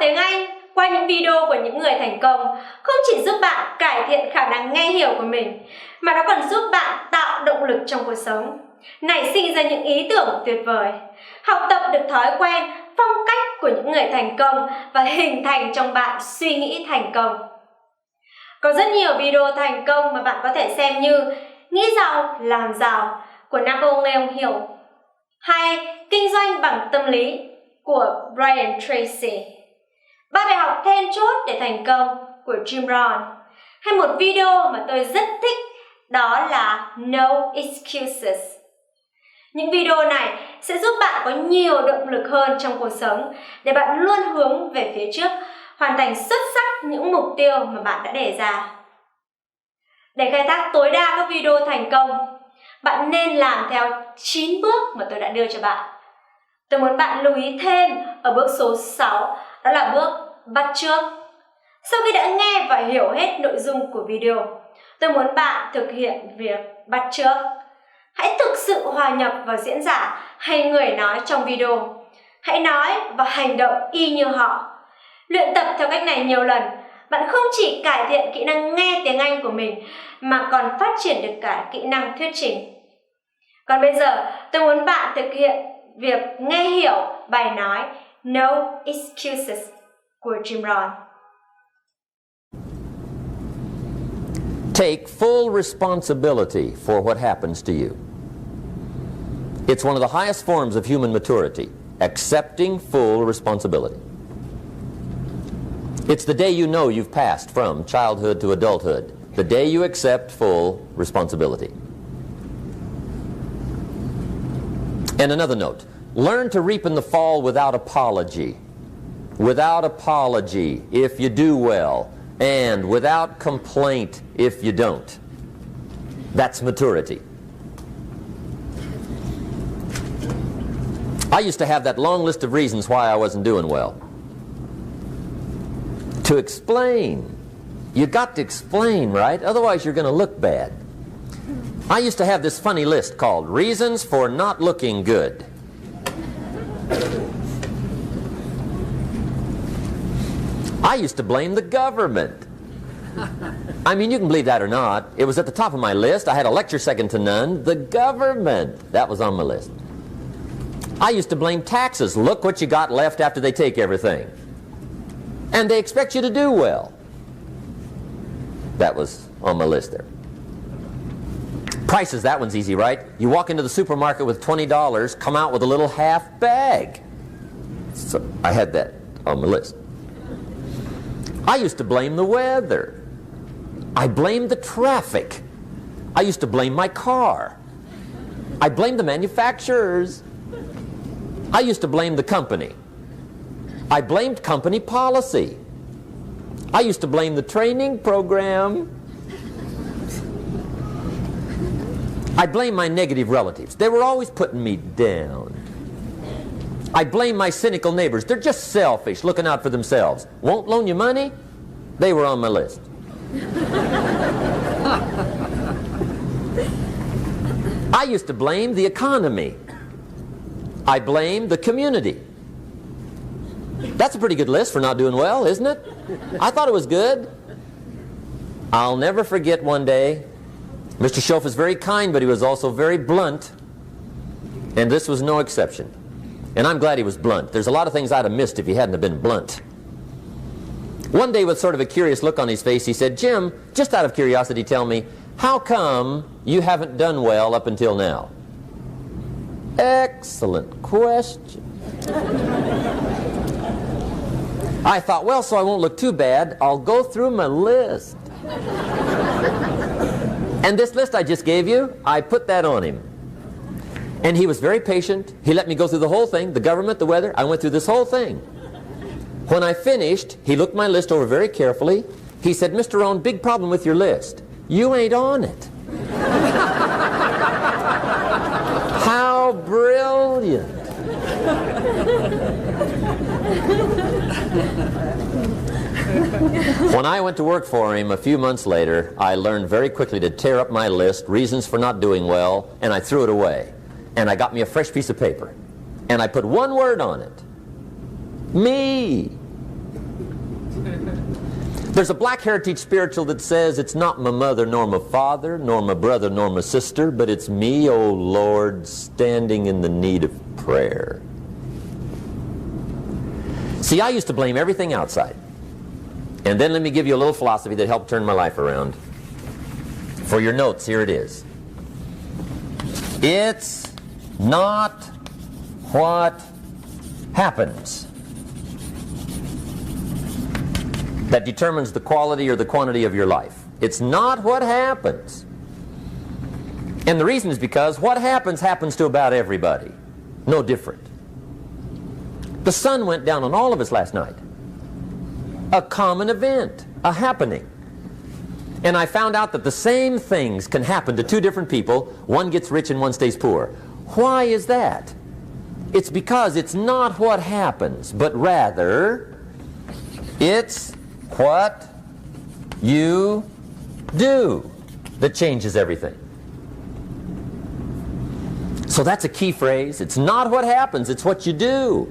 tiếng Anh qua những video của những người thành công không chỉ giúp bạn cải thiện khả năng nghe hiểu của mình, mà nó còn giúp bạn tạo động lực trong cuộc sống, nảy sinh ra những ý tưởng tuyệt vời, học tập được thói quen, phong cách của những người thành công và hình thành trong bạn suy nghĩ thành công. Có rất nhiều video thành công mà bạn có thể xem như Nghĩ giàu, làm giàu của Napoleon Hill, hay Kinh doanh bằng tâm lý của Brian Tracy, 3 bài học then chốt để thành công của Jim Rohn, hay một video mà tôi rất thích, đó là No Excuses. Những video này sẽ giúp bạn có nhiều động lực hơn trong cuộc sống để bạn luôn hướng về phía trước, hoàn thành xuất sắc những mục tiêu mà bạn đã đề ra. Để khai thác tối đa các video thành công, bạn nên làm theo 9 bước mà tôi đã đưa cho bạn. Tôi muốn bạn lưu ý thêm ở bước số 6, đó là bước bắt chước. Sau khi đã nghe và hiểu hết nội dung của video, tôi muốn bạn thực hiện việc bắt chước. Hãy thực sự hòa nhập vào diễn giả hay người nói trong video. Hãy nói và hành động y như họ. Luyện tập theo cách này nhiều lần, bạn không chỉ cải thiện kỹ năng nghe tiếng Anh của mình mà còn phát triển được cả kỹ năng thuyết trình. Còn bây giờ, tôi muốn bạn thực hiện việc nghe hiểu bài nói No Excuses của Jim Rohn. Take full responsibility for what happens to you. It's one of the highest forms of human maturity, accepting full responsibility. It's the day you know you've passed from childhood to adulthood, the day you accept full responsibility. And another note, learn to reap in the fall without apology. Without apology if you do well, and without complaint if you don't. That's maturity. I used to have that long list of reasons why I wasn't doing well. To explain. You got to explain, right? Otherwise you're going to look bad. I used to have this funny list called Reasons for Not Looking Good. I used to blame the government. I mean, you can believe that or not. It was at the top of my list. I had a lecture second to none. The government. That was on my list. I used to blame taxes. Look what you got left after they take everything. And they expect you to do well. That was on my list there. Prices, that one's easy, right? You walk into the supermarket with $20, come out with a little half bag. So I had that on my list. I used to blame the weather. I blamed the traffic. I used to blame my car. I blamed the manufacturers. I used to blame the company. I blamed company policy. I used to blame the training program. I blame my negative relatives. They were always putting me down. I blame my cynical neighbors. They're just selfish, looking out for themselves. Won't loan you money? They were on my list. I used to blame the economy. I blamed the community. That's a pretty good list for not doing well, isn't it? I thought it was good. I'll never forget one day, Mr. Schoaf was very kind, but he was also very blunt. And this was no exception. And I'm glad he was blunt. There's a lot of things I'd have missed if he hadn't have been blunt. One day with sort of a curious look on his face, he said, Jim, just out of curiosity, tell me, how come you haven't done well up until now? Excellent question. I thought, well, so I won't look too bad, I'll go through my list. And this list I just gave you, I put that on him. And he was very patient. He let me go through the whole thing, the government, the weather. I went through this whole thing. When I finished, he looked my list over very carefully. He said, Mr. Rohn, big problem with your list. You ain't on it. How brilliant. When I went to work for him a few months later, I learned very quickly to tear up my list, reasons for not doing well, and I threw it away. And I got me a fresh piece of paper. And I put one word on it. Me. There's a Black Heritage spiritual that says it's not my mother nor my father, nor my brother nor my sister, but it's me, oh Lord, standing in the need of prayer. See, I used to blame everything outside. And then let me give you a little philosophy that helped turn my life around. For your notes, here it is. It's not what happens that determines the quality or the quantity of your life. It's not what happens. And the reason is because what happens to about everybody. No different. The sun went down on all of us last night. A common event, a happening. And I found out that the same things can happen to two different people. One gets rich and one stays poor. Why is that? It's because it's not what happens, but rather it's what you do that changes everything. So that's a key phrase. It's not what happens, it's what you do.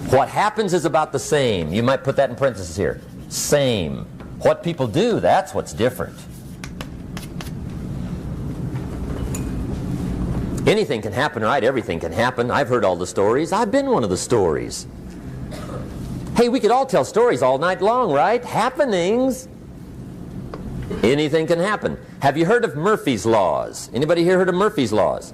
What happens is about the same. You might put that in parentheses here. Same. What people do, that's what's different. Anything can happen, right? Everything can happen. I've heard all the stories. I've been one of the stories. Hey, we could all tell stories all night long, right? Happenings. Anything can happen. Have you heard of Murphy's Laws? Anybody here heard of Murphy's Laws?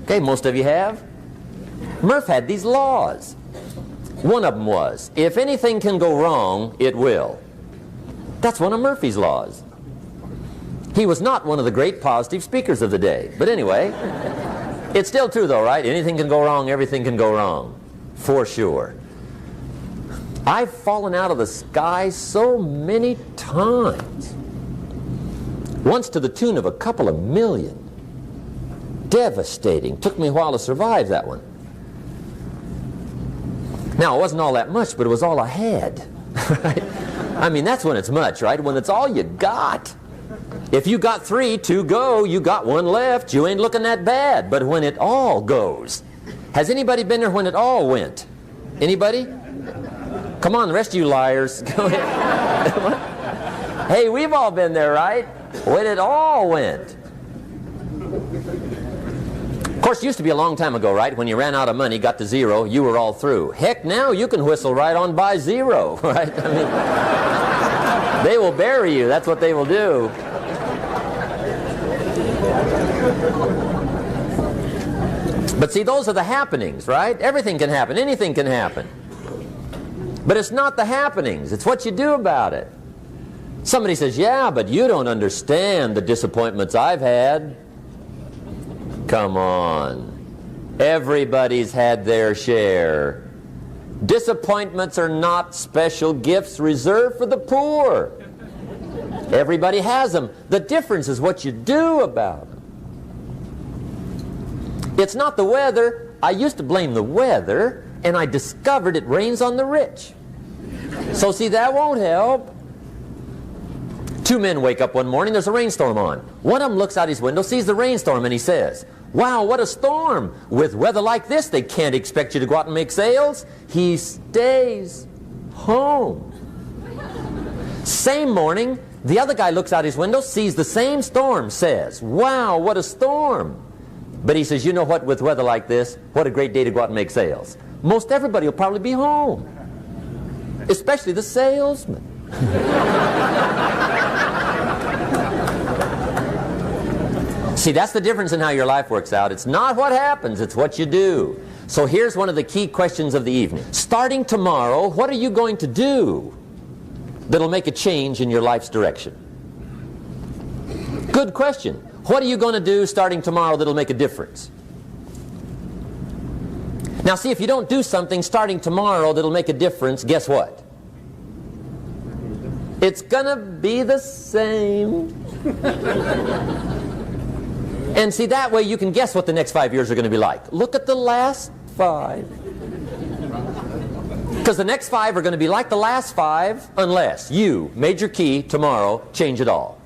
Okay, most of you have. Murph had these laws. One of them was, if anything can go wrong, it will. That's one of Murphy's Laws. He was not one of the great positive speakers of the day. But anyway, it's still true though, right? Anything can go wrong, everything can go wrong. For sure. I've fallen out of the sky so many times. Once to the tune of a couple of million. Devastating. Took me a while to survive that one. Now, it wasn't all that much, but it was all I had. Right? I mean, that's when it's much, right? When it's all you got. If you got 3, 2 go, you got 1 left, you ain't looking that bad. But when it all goes. Has anybody been there when it all went? Anybody? Come on, the rest of you liars. Go ahead. Hey, we've all been there, right? When it all went. Of course, it used to be a long time ago, right? When you ran out of money, got to 0, you were all through. Heck, now you can whistle right on by 0, right? I mean, they will bury you. That's what they will do. But see, those are the happenings, right? Everything can happen. Anything can happen. But it's not the happenings. It's what you do about it. Somebody says, yeah, but you don't understand the disappointments I've had. Come on. Everybody's had their share. Disappointments are not special gifts reserved for the poor. Everybody has them. The difference is what you do about them. It's not the weather. I used to blame the weather, and I discovered it rains on the rich. So see, that won't help. 2 men wake up one morning, there's a rainstorm on. One of them looks out his window, sees the rainstorm, and he says, wow, what a storm. With weather like this, they can't expect you to go out and make sales. He stays home. Same morning, the other guy looks out his window, sees the same storm, says, wow, what a storm. But he says, you know what, with weather like this, what a great day to go out and make sales. Most everybody will probably be home. Especially the salesman. See, that's the difference in how your life works out. It's not what happens, it's what you do. So here's one of the key questions of the evening. Starting tomorrow, what are you going to do that'll make a change in your life's direction? Good question. What are you going to do starting tomorrow that'll make a difference? Now see, if you don't do something starting tomorrow that'll make a difference, guess what? It's gonna be the same. And see, that way you can guess what the next 5 years are going to be like. Look at the last 5. Because the next 5 are going to be like the last 5 unless you, major key, tomorrow, change it all.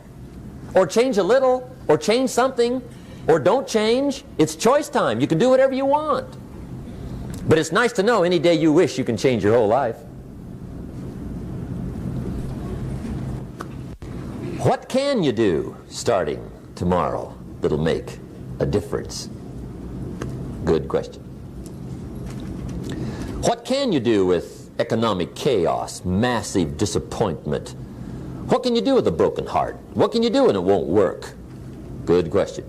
Or change a little, or change something, or don't change. It's choice time. You can do whatever you want. But it's nice to know any day you wish you can change your whole life. What can you do starting tomorrow that'll make a difference? Good question. What can you do with economic chaos, massive disappointment? What can you do with a broken heart? What can you do when it won't work? Good question.